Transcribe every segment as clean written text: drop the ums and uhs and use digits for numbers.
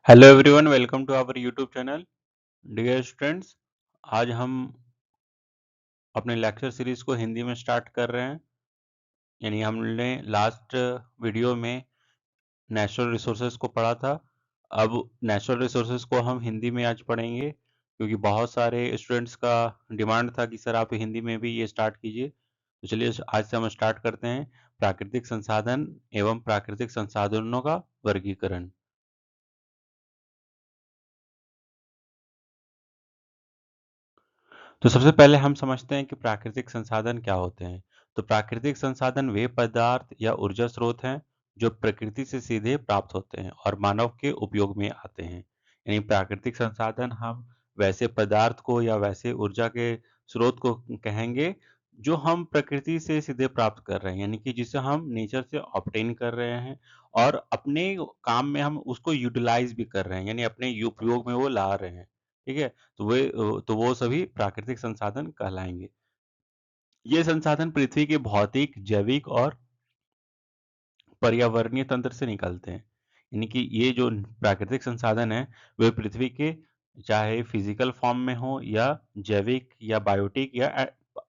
Hello everyone, welcome to our YouTube channel. Dear students, आज हम अपने लेक्चर सीरीज को हिंदी में स्टार्ट कर रहे हैं। यानी हमने लास्ट वीडियो में नेचुरल रिसोर्सेज को पढ़ा था। अब नेचुरल रिसोर्सेज को हम हिंदी में आज पढ़ेंगे, क्योंकि बहुत सारे स्टूडेंट्स का डिमांड था कि सर आप हिंदी में भी ये स्टार्ट कीजिए। तो चलिए आज से हम स्टार्ट करते हैं। प्राकृतिक संसाधन एवं प्राकृतिक संसाधनों का वर्गीकरण। तो सबसे पहले हम समझते हैं कि प्राकृतिक संसाधन क्या होते हैं। तो प्राकृतिक संसाधन वे पदार्थ या ऊर्जा स्रोत हैं जो प्रकृति से सीधे प्राप्त होते हैं और मानव के उपयोग में आते हैं। यानी प्राकृतिक संसाधन हम वैसे पदार्थ को या वैसे ऊर्जा के स्रोत को कहेंगे जो हम प्रकृति से सीधे प्राप्त कर रहे हैं, यानी कि जिसे हम नेचर से ऑब्टेन कर रहे हैं और अपने काम में हम उसको यूटिलाइज भी कर रहे हैं, यानी अपने उपयोग में वो ला रहे हैं। ठीक है। तो वो सभी प्राकृतिक संसाधन कहलाएंगे। ये संसाधन पृथ्वी के भौतिक, जैविक और पर्यावरणीय तंत्र से निकलते हैं। यानी कि ये जो प्राकृतिक संसाधन है वे पृथ्वी के चाहे फिजिकल फॉर्म में हो या जैविक या बायोटिक या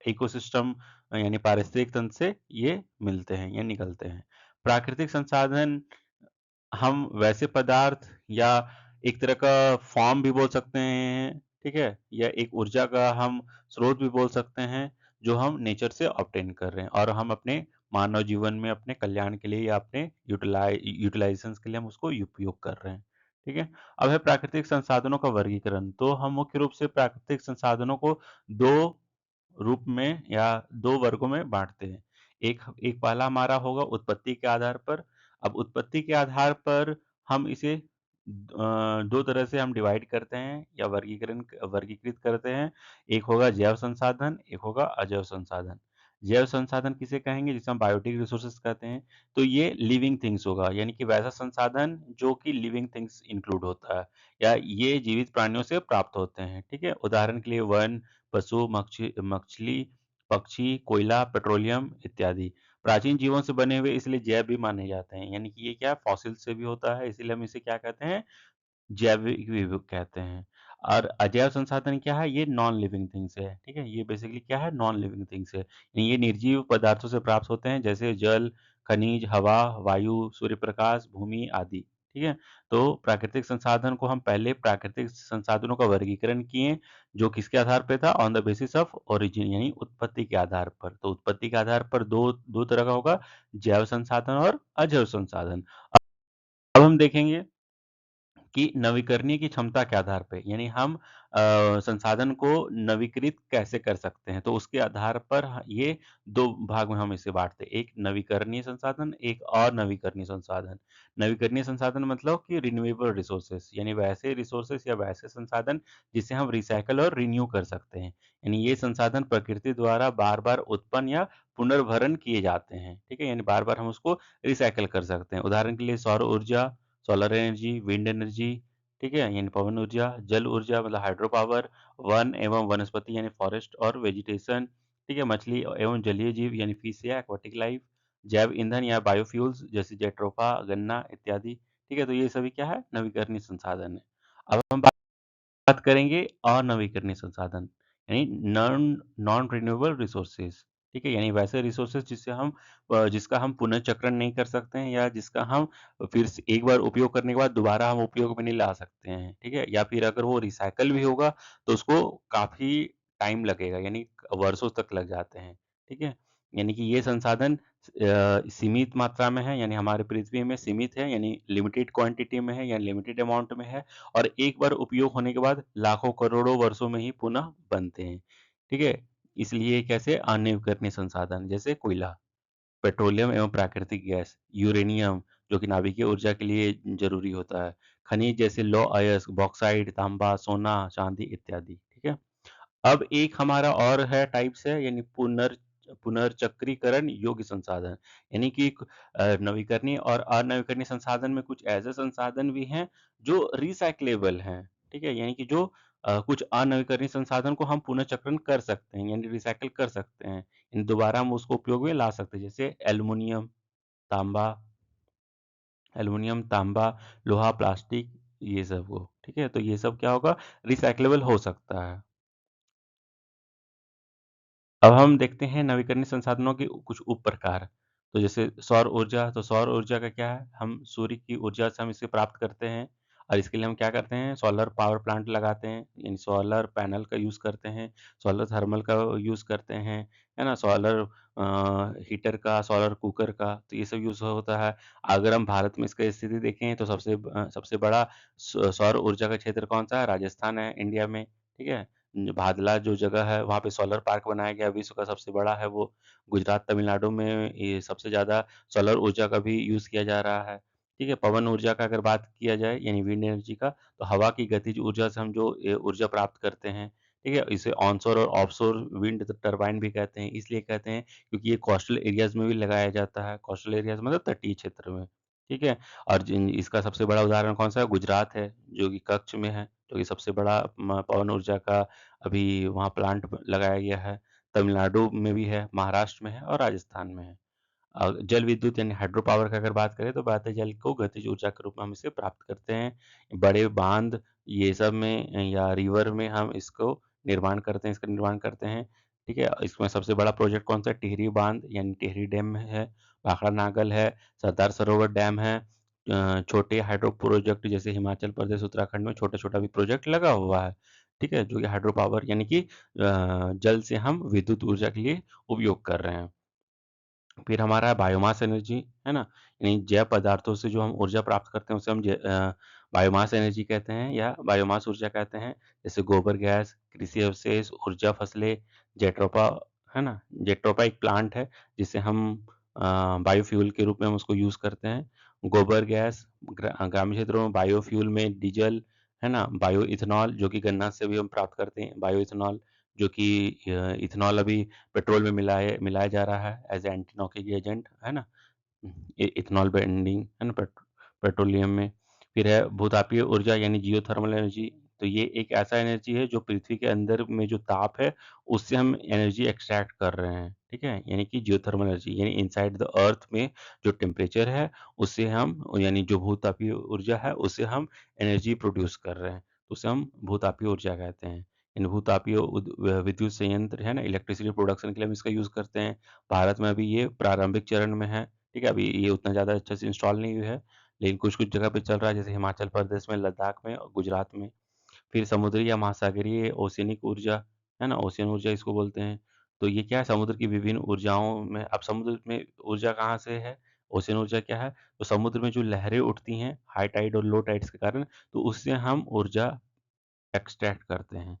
इकोसिस्टम यानी पारिस्थितिक तंत्र से ये मिलते हैं या निकलते हैं। प्राकृतिक संसाधन हम वैसे पदार्थ या एक तरह का फॉर्म भी बोल सकते हैं, ठीक है, या एक ऊर्जा का हम स्रोत भी बोल सकते हैं जो हम नेचर से ऑब्टेन कर रहे हैं और हम अपने मानव जीवन में अपने कल्याण के लिए या अपने यूटिलाइजेशन के लिए हम उसको उपयोग कर रहे हैं। ठीक है। अब है प्राकृतिक संसाधनों का वर्गीकरण। तो हम मुख्य रूप से प्राकृतिक संसाधनों को दो रूप में या दो वर्गों में बांटते हैं। एक एक पहला हमारा होगा उत्पत्ति के आधार पर। अब उत्पत्ति के आधार पर हम इसे दो तरह से हम डिवाइड करते हैं या वर्गीकृत करते हैं। एक होगा जैव संसाधन, एक होगा अजैव संसाधन। जैव संसाधन किसे कहेंगे? जिसे हम बायोटिक रिसोर्सेज कहते हैं। तो ये लिविंग थिंग्स होगा, यानी कि वैसा संसाधन जो कि लिविंग थिंग्स इंक्लूड होता है या ये जीवित प्राणियों से प्राप्त होते हैं। ठीक है। उदाहरण के लिए वन, पशु, मछली, पक्षी, कोयला, पेट्रोलियम इत्यादि। प्राचीन जीवों से बने हुए इसलिए जैव भी माने जाते हैं, यानी कि ये क्या फॉसिल से भी होता है, इसीलिए हम इसे क्या कहते हैं? जैविक विविध कहते हैं। और अजैव संसाधन क्या है? ये नॉन लिविंग थिंग्स है। ठीक है। ये बेसिकली क्या है? नॉन लिविंग थिंग्स है। ये निर्जीव पदार्थों से प्राप्त होते हैं, जैसे जल, खनिज, हवा, वायु, सूर्य प्रकाश, भूमि आदि। ठीक है। तो प्राकृतिक संसाधन को हम पहले प्राकृतिक संसाधनों का वर्गीकरण किए, जो किसके आधार पे था? On the basis of origin, यानी उत्पत्ति के आधार पर। तो उत्पत्ति के आधार पर दो दो तरह का होगा, जैव संसाधन और अजैव संसाधन। अब हम देखेंगे कि नवीकरणीय की क्षमता के आधार पे, यानी हम संसाधन को नवीकृत कैसे कर सकते हैं, तो उसके आधार पर ये दो भाग में हम इसे बांटते हैं। एक नवीकरणीय संसाधन, एक अनवीकरणीय संसाधन। नवीकरणीय संसाधन मतलब कि रिन्यूएबल रिसोर्सेस, यानी वैसे रिसोर्सेस या वैसे संसाधन जिसे हम रिसाइकल और रिन्यू कर सकते हैं। यानी ये संसाधन प्रकृति द्वारा बार बार उत्पन्न या पुनर्भरण किए जाते हैं। ठीक है। यानी बार बार हम उसको रिसाइकल कर सकते हैं। उदाहरण के लिए सौर ऊर्जा, सोलर एनर्जी, विंड एनर्जी, ठीक है, यानी पवन ऊर्जा, जल ऊर्जा मतलब हाइड्रो पावर, वन एवं वनस्पति यानी फॉरेस्ट और वेजिटेशन, ठीक है, मछली एवं जलीय जीव यानी फिश या एक्वाटिक लाइफ, जैव ईंधन या बायोफ्यूल्स जैसे जेट्रोफा, गन्ना इत्यादि। ठीक है। तो ये सभी क्या है? नवीकरणीय संसाधन है। अब हम बात करेंगे अनवीकरणीय संसाधन, यानी नॉन नॉन रिन्यूएबल रिसोर्सेज। ठीक है। यानी वैसे रिसोर्सेज जिसका हम पुनर्चक्रण नहीं कर सकते हैं या जिसका हम फिर से एक बार उपयोग करने के बाद दोबारा हम उपयोग में नहीं ला सकते हैं। ठीक है। या फिर अगर वो रिसाइकल भी होगा तो उसको काफी टाइम लगेगा, यानी वर्षों तक लग जाते हैं। ठीक है। यानी कि ये संसाधन सीमित मात्रा में है, यानी हमारे पृथ्वी में सीमित है, यानी लिमिटेड क्वांटिटी में है या लिमिटेड अमाउंट में है, और एक बार उपयोग होने के बाद लाखों करोड़ों वर्षों में ही पुनः बनते हैं। ठीक है। इसलिए कैसे अनवीकरणीय संसाधन जैसे कोयला, पेट्रोलियम एवं प्राकृतिक गैस, यूरेनियम जो कि नाभिकीय ऊर्जा के लिए जरूरी होता है, खनिज जैसे लौ अयस्क, बॉक्साइट, तांबा, सोना, चांदी इत्यादि। ठीक है। अब एक हमारा और है टाइप्स है, यानी पुनर्चक्रीकरण योग्य संसाधन, यानी कि नवीकरणीय और अनवीकरणीय संसाधन में कुछ ऐसे संसाधन भी हैं जो रिसाइक्लेबल हैं। ठीक है। यानी कि जो कुछ अनवीकरणीय संसाधन को हम पुनर्चक्रण कर सकते हैं, यानी रिसाइकल कर सकते हैं, यानी दोबारा हम उसको उपयोग में ला सकते हैं, जैसे तांबा, एल्युमिनियम, तांबा, लोहा, प्लास्टिक ये सब को, ठीक है? तो ये सब क्या होगा, रिसाइक्लेबल हो सकता है। अब हम देखते हैं नवीकरणीय संसाधनों के कुछ उप प्रकार। तो जैसे सौर ऊर्जा, तो सौर ऊर्जा का क्या है? हम सूर्य की ऊर्जा से हम इसे प्राप्त करते हैं और इसके लिए हम क्या करते हैं? सोलर पावर प्लांट लगाते हैं, यानी सोलर पैनल का यूज़ करते हैं, सोलर थर्मल का यूज़ करते हैं, है ना? सोलर हीटर का, सोलर कुकर का, तो ये सब यूज़ होता है। अगर हम भारत में इसका स्थिति देखें तो सबसे बड़ा सौर ऊर्जा का क्षेत्र कौन-सा है? राजस्थान है इंडिया में, ठीक है? भादला जो जगह है वहाँ पे सोलर पार्क बनाया गया, विश्व का सबसे बड़ा है वो। गुजरात, तमिलनाडु में ये सबसे ज़्यादा सोलर ऊर्जा का भी यूज़ किया जा रहा है। ठीक है? पवन ऊर्जा का अगर बात किया जाए यानी विंड एनर्जी का, तो हवा की गतिज ऊर्जा से हम जो ऊर्जा प्राप्त करते हैं, ठीक है? इसे ऑनशोर और ऑफशोर विंड टरबाइन भी कहते हैं। इसलिए कहते हैं क्योंकि ये कोस्टल एरियाज़ में भी लगाया जाता है। कोस्टल एरियाज़ मतलब तटीय क्षेत्र में, ठीक है? और जिन इसका सबसे बड़ा उदाहरण कौन-सा है? गुजरात है, जो कि कच्छ में है, जो कि सबसे बड़ा पवन ऊर्जा का अभी वहाँ प्लांट लगाया गया है। तमिलनाडु में भी है, महाराष्ट्र में है और राजस्थान में है। जल विद्युत यानी हाइड्रो पावर का अगर बात करें तो बहते जल को गतिज ऊर्जा के रूप में हम इसे प्राप्त करते हैं। बड़े बाँध ये सब में या रिवर में हम इसको इसका निर्माण करते हैं, ठीक है? इसमें सबसे बड़ा प्रोजेक्ट कौन-सा है? टिहरी बाँध यानी टिहरी डैम है, भाखड़ा नागल है, सरदार सरोवर डैम है। छोटे हाइड्रो प्रोजेक्ट जैसे हिमाचल प्रदेश, उत्तराखंड में छोटा-छोटा भी प्रोजेक्ट लगा हुआ है, ठीक है? जो कि हाइड्रो पावर यानी कि जल से हम विद्युत ऊर्जा के लिए उपयोग कर रहे हैं। फिर हमारा है बायोमास एनर्जी, है ना? यानी जैव पदार्थों से जो हम ऊर्जा प्राप्त करते हैं उसे हम बायोमास एनर्जी कहते हैं या बायोमास ऊर्जा कहते हैं। जैसे गोबर गैस, कृषि अवशेष, ऊर्जा फसलें, जेट्रोफा, है ना? जेट्रोफा एक प्लांट है जिसे हम बायोफ्यूल के रूप में हम उसको यूज़ करते हैं। गोबर गैस ग्रामीण क्षेत्रों में बायोफ्यूल में डीज़ल, है ना? बायो इथेनॉल जो कि गन्ना से भी हम प्राप्त करते हैं, बायो इथेनॉल जो कि इथेनॉल अभी पेट्रोल में मिलाया जा रहा है एज़ एंटी नॉकिंग एजेंट, है ना? इथेनॉल ब्लेंडिंग, है ना? पेट्रोलियम में। फिर है भू-तापीय ऊर्जा यानी जियोथर्मल एनर्जी, तो ये एक ऐसा एनर्जी है जो पृथ्वी के अंदर में जो ताप है, उससे हम एनर्जी एक्सट्रैक्ट कर रहे हैं, ठीक है? यानी कि जियोथर्मल एनर्जी यानी इनसाइड द अर्थ में जो टेम्परेचर है, उससे हम यानी जो भू-तापीय ऊर्जा है, उससे हम एनर्जी प्रोड्यूस कर रहे हैं, तो उसे हम भू-तापीय ऊर्जा कहते हैं। इन भू-तापीय विद्युत संयंत्र है ना, इलेक्ट्रिसिटी प्रोडक्शन के लिए हम इसका यूज़ करते हैं। भारत में अभी ये प्रारंभिक चरण में है। ठीक है, अभी ये उतना ज़्यादा अच्छे से इंस्टॉल नहीं हुई है, लेकिन कुछ-कुछ जगह पे चल रहा है, जैसे हिमाचल प्रदेश में, लद्दाख में और गुजरात में। फिर समुद्री या महासागरीय ओशियनिक ऊर्जा, है ना? ओशियन ऊर्जा इसको बोलते हैं। तो ये क्या है? समुद्र की विभिन्न ऊर्जाओं में अब समुद्र में ऊर्जा कहाँ से है? ओशियन ऊर्जा क्या है? तो समुद्र में जो लहरें उठती हैं, हाई टाइड और लो टाइड्स के कारण, तो उससे हम ऊर्जा एक्सट्रैक्ट करते हैं।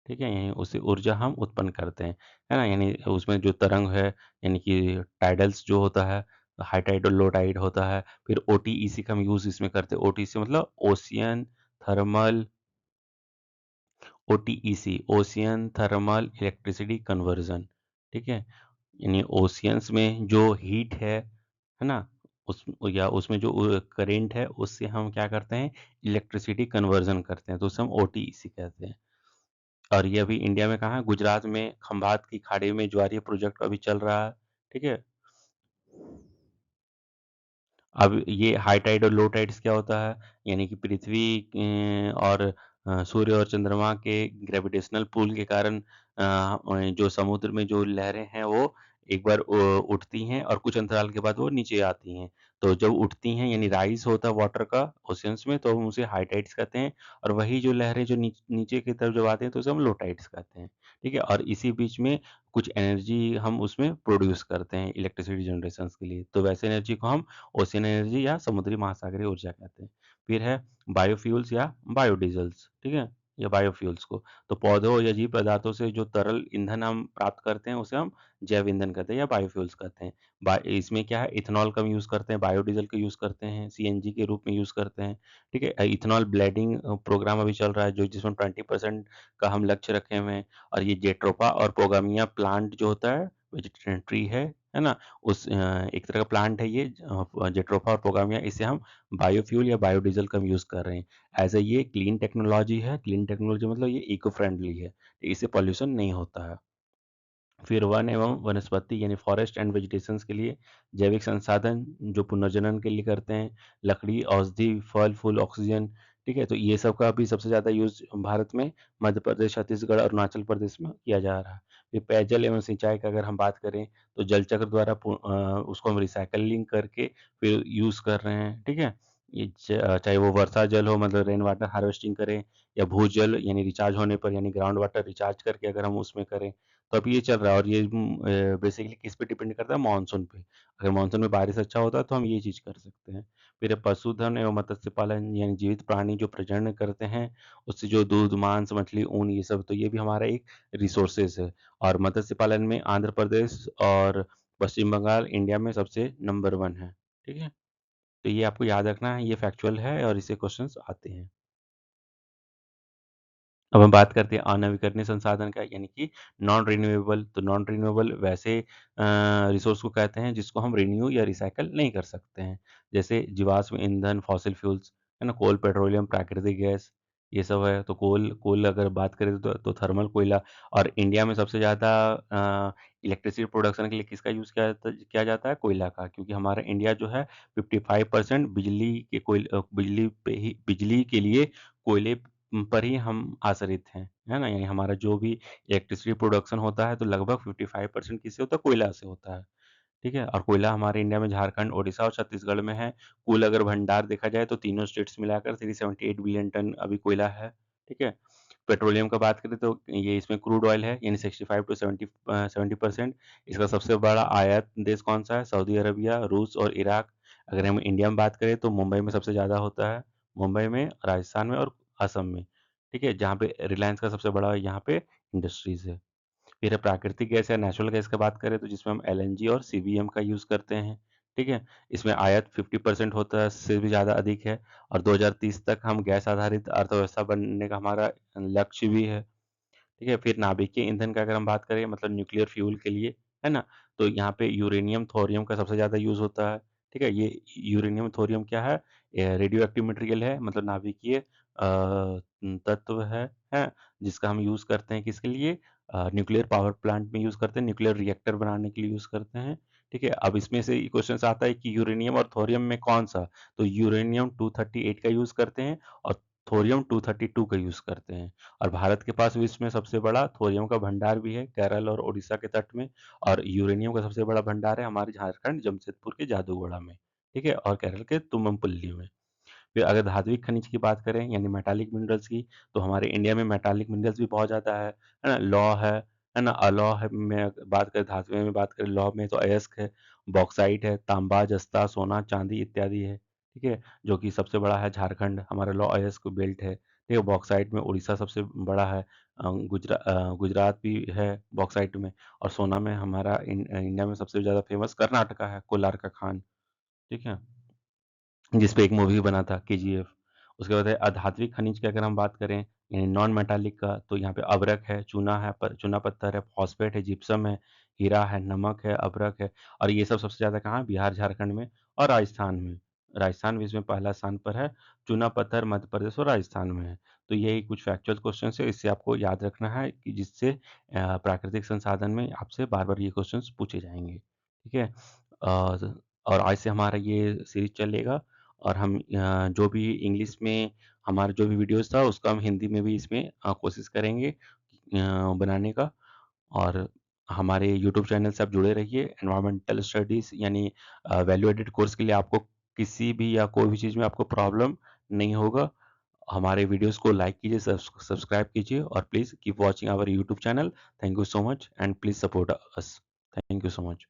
ठीक है? यानी उससे ऊर्जा हम उत्पन्न करते हैं, है ना? यानी उसमें जो तरंग है, यानी कि टाइडल्स जो होता है, हाई टाइड और लो टाइड होता है। फिर ओटीईसी का हम यूज़ इसमें करते हैं। ओटीईसी मतलब ocean thermal ओटीईसी ocean thermal electricity conversion, ठीक है? यानी ओशियंस में जो हीट है ना? उस या उसमें जो करंट है, उससे हम क्या करते हैं? इलेक्ट्रिसिटी कन्वर्जन करते हैं, तो उसे हम ओटीईसी कहते हैं। और ये अभी इंडिया में कहाँ है? गुजरात में खंभात की खाड़ी में ज्वारीय प्रोजेक्ट अभी चल रहा है, ठीक है? अब ये हाई टाइड और लो टाइड्स क्या होता है? यानी कि पृथ्वी और सूर्य और चंद्रमा के ग्रेविटेशनल पुल के कारण जो समुद्र में जो लहरें हैं वो एक बार उठती हैं और कुछ अंतराल के बाद वो नीचे आती हैं। तो जब उठती हैं यानी राइज़ होता है वाटर का ओशियंस में, तो हम उसे हाई टाइड्स कहते हैं और वही जो लहरें जो नीचे की तरफ जब आती हैं तो उसे हम लो टाइड्स कहते हैं, ठीक है? और इसी बीच में कुछ एनर्जी हम उसमें प्रोड्यूस करते हैं इलेक्ट्रिसिटी जनरेशंस के लिए। तो वैसे एनर्जी को हम ओशियन एनर्जी या समुद्री महासागरीय ऊर्जा कहते हैं। फिर है बायोफ्यूल्स या बायोडीज़ल्स, ठीक है? या बायोफ्यूल्स को, तो पौधों या जीव पदार्थों से जो तरल ईंधन हम प्राप्त करते हैं, उसे हम जैव ईंधन कहते हैं या बायोफ्यूल्स कहते हैं। बा इसमें क्या है, इथेनॉल का हम यूज़ करते हैं, बायोडीज़ल का यूज़ करते हैं, सीएनजी के रूप में यूज़ करते हैं, ठीक है? इथेनॉल ब्लेंडिंग प्रोग्राम अभी चल रहा है, जो जिसमें 20% का हम लक्ष्य रखे हुए हैं और ये जेट्रोफा और पोगामिया प्लांट जो होता है, वेजिटेरियन ट्री है ना? एक तरह का प्लांट है ये जेट्रोफा और पोगामिया, इसे हम बायोफ्यूल या बायोडीज़ल का हम यूज़ कर रहे हैं। ऐज़ ये क्लीन टेक्नोलॉजी है, क्लीन टेक्नोलॉजी मतलब ये इको फ्रेंडली है, इससे पॉल्यूशन नहीं होता है। फिर वन एवं वनस्पति यानी फॉरेस्ट एंड वेजिटेशंस के लिए जैविक संसाधन जो पुनर्जनन के लिए करते हैं, लकड़ी, औषधि, फल, फूल, ऑक्सीजन, ठीक है? तो ये सब का अभी सबसे ज़्यादा यूज़ भारत में मध्य प्रदेश, छत्तीसगढ़, अरुणाचल प्रदेश में किया जा रहा है। फिर पेयजल एवं सिंचाई का अगर हम बात करें, तो जल चक्र द्वारा उसको हम रिसाइक्लिंग करके फिर यूज़ कर रहे हैं, ठीक है? चाहे वो वर्षा जल हो, मतलब रेन वाटर हार्वेस्टिंग करें, या भूजल यानी रिचार्ज होने पर, यानी ग्राउंड वाटर रिचार्ज करके अगर हम उसमें करें, तो अब ये चल रहा है। और ये बेसिकली किस पे डिपेंड करता है? मानसून पे। अगर मानसून में बारिश अच्छा होता है तो हम ये चीज़ कर सकते हैं। फिर पशुधन एवं मत्स्य पालन, यानी जीवित प्राणी जो प्रजनन करते हैं, उससे जो दूध, मांस, मछली, ऊन, ये सब, तो ये भी हमारा एक रिसोर्सेज है। और मत्स्य पालन में आंध्र प्रदेश और पश्चिम बंगाल इंडिया में सबसे नंबर 1 है। ठीक है? तो ये आपको याद रखना है, ये फैक्चुअल है और इससे क्वेश्चंस आते हैं। अब हम बात करते हैं अनवीकरणीय संसाधन का, यानी कि नॉन रिन्यूएबल। तो नॉन रिन्यूएबल वैसे रिसोर्स को कहते हैं जिसको हम रिन्यू या रिसाइकल नहीं कर सकते हैं, जैसे जीवाश्म ईंधन, फॉसिल फ्यूल्स, है ना, कोल, पेट्रोलियम, प्राकृतिक गैस, ये सब है। तो कोल कोल अगर बात करें तो थर्मल कोयला। और इंडिया में सबसे ज़्यादा इलेक्ट्रिसिटी प्रोडक्शन के लिए किसका यूज़ किया जाता है? कोयला का, क्योंकि हमारा इंडिया जो है 55% बिजली पे ही, बिजली के लिए कोयले पर ही हम आश्रित हैं, है ना? यानी हमारा जो भी इलेक्ट्रिसिटी प्रोडक्शन होता है तो लगभग 55% किससे होता है? कोयला से होता है, ठीक है? और कोयला हमारे इंडिया में झारखंड, ओडिशा और छत्तीसगढ़ में है। कुल अगर भंडार देखा जाए तो तीनों स्टेट्स मिलाकर 378 बिलियन टन अभी कोयला है, ठीक है? पेट्रोलियम का बात करें तो ये इसमें क्रूड ऑयल है, यानी 65 टू 70%। इसका सबसे बड़ा आयात देश कौन सा है? सऊदी अरबिया, रूस और इराक। अगर हम इंडिया में बात करें तो मुंबई में सबसे ज़्यादा होता है, मुंबई में, राजस्थान में और असम में, ठीक है? जहाँ पे रिलायंस का सबसे बड़ा यहाँ पे इंडस्ट्रीज़ है। फिर प्राकृतिक गैस या नेचुरल गैस का बात करें तो जिसमें हम एलएनजी और सीबीएम का यूज़ करते हैं, ठीक है? इसमें आयात 50% होता है, इससे भी ज़्यादा अधिक है। और 2030 तक हम गैस आधारित अर्थव्यवस्था बनने का हमारा लक्ष्य भी है। ठीक है? फिर नाभिकीय ईंधन का अगर हम बात करें, मतलब न्यूक्लियर फ्यूल के लिए, है ना? तो यहाँ पे यूरेनियम, थोरियम का सबसे ज़्यादा यूज़ होता है, ठीक है? ये यूरेनियम, थोरियम क्या है? रेडियो एक्टिव मटेरियल है, मतलब नाभिकीय तत्व है? जिसका हम यूज़ करते हैं किसके लिए? न्यूक्लियर पावर प्लांट में यूज़ करते हैं, न्यूक्लियर रिएक्टर बनाने के लिए यूज़ करते हैं, ठीक है? अब इसमें से क्वेश्चन आता है कि यूरेनियम और थोरियम में कौन-सा? तो यूरेनियम 238 का यूज़ करते हैं और थोरियम 232 का यूज़ करते हैं। और भारत के पास विश्व में सबसे बड़ा थोरियम का भंडार भी है, केरल और उड़ीसा के तट में। और यूरेनियम का सबसे बड़ा भंडार है हमारे झारखंड, जमशेदपुर के जादूगोड़ा में, ठीक है? और केरल के तुममपल्ली में। फिर अगर धात्विक खनिज की बात करें, यानी मेटालिक मिनरल्स की, तो हमारे इंडिया में मेटालिक मिनरल्स भी बहुत ज़्यादा है ना? लौह है ना? अलौह में अगर बात करें, धातुएँ में बात करें, लौह में तो अयस्क है, बॉक्साइट है, तांबा, जस्ता, सोना, चांदी इत्यादि है, ठीक है? जो कि सबसे बड़ा है झारखंड, हमारा लौह अयस्क बेल्ट है, ठीक है? बॉक्साइट में उड़ीसा सबसे बड़ा है, गुजरात भी है बॉक्साइट में। और सोना में हमारा इंडिया में सबसे ज़्यादा फेमस कर्नाटका है, कोलार का खान, ठीक है? जिस पे एक मूवी बना था, केजीएफ। उसके बाद है अधात्विक खनिज की अगर हम बात करें, यानी नॉन मेटालिक का, तो यहाँ पे अभ्रक है, चूना है, चूना पत्थर है, फॉस्फेट है, जिप्सम है, हीरा है, नमक है, अभ्रक है। और ये सब सबसे ज़्यादा कहाँ? बिहार, झारखंड में और राजस्थान में। राजस्थान भी इसमें पहला स्थान पर है। चूना पत्थर मध्य प्रदेश और राजस्थान में है। तो यही कुछ फैक्चुअल क्वेश्चन है, इससे आपको याद रखना है कि जिससे प्राकृतिक संसाधन में आपसे बार बार ये क्वेश्चन पूछे जाएंगे, ठीक है? और आज से हमारा ये सीरीज चलेगा। और हम जो भी इंग्लिश में हमारा जो भी वीडियोस था उसका हम हिंदी में भी इसमें कोशिश करेंगे बनाने का। और हमारे यूट्यूब चैनल से आप जुड़े रहिए। एनवायरमेंटल स्टडीज़ यानी वैल्यू एडेड कोर्स के लिए आपको किसी भी या कोई भी चीज़ में आपको प्रॉब्लम नहीं होगा। हमारे वीडियोस को लाइक कीजिए, सब्सक्राइब कीजिए और please keep watching our YouTube channel. Thank you so much and please support us. Thank you so much.